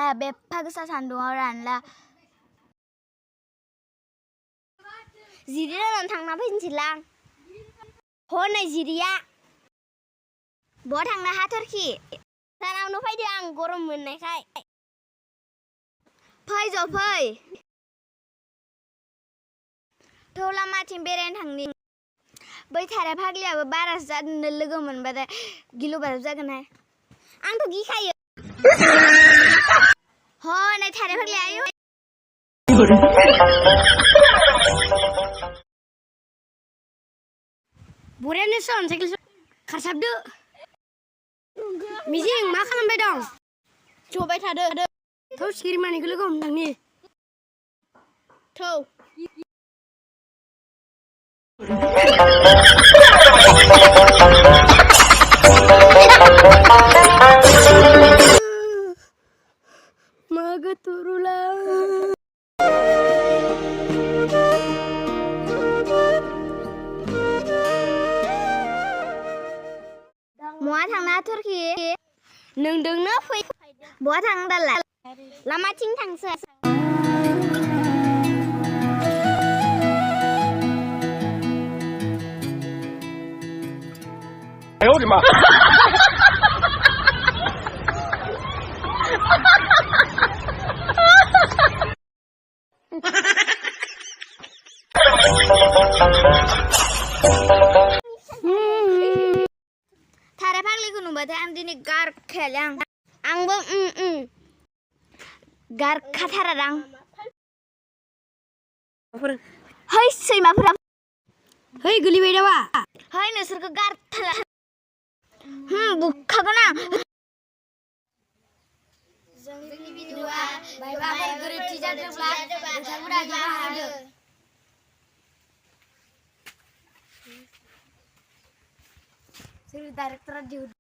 थांलाया बे एफा गोसा सान्दुंआव रानला जिरि रानाव थांना फैनोसैलां हनै जिरिया बहा थांनो हाथरखि सानावनो फैदो आं गरम मोननायखाय फै ज' फै थ' लामाथिं बेरायनो थांनि बै थाराय फाग्लियाबो बारासो जादोंनो लोगो मोनबाथाय गिलु बालु जागोनहाय आंथ' गिखायो हनै थाराय फाग्लिया आयौ बरियानो सन साइकेल खारसाबदो मिजिं मा खालामबाय दं जबाय थादो थौ सिरिमानिखौ लोगो हमनांनि थौ maga turulah बहा थांना थुरखि नोंदोंनो फै बहा थांनो दालाय लामाथिं थांसै哎呦我的妈थाराय फाग्लिखौ नुबाथाय आं दिनै गारखायालै आंबो गारखाथारादां है सैमाफोरा है गोलैबाय नामा है नोंसोरखौ गारथारा बुखागोन आं जोंनि भिडिअआ मायबाफोर गोरोन्थि जादोंब्ला नोंथांमोना निमाहा होदो जोंनि डाइरेक्टरा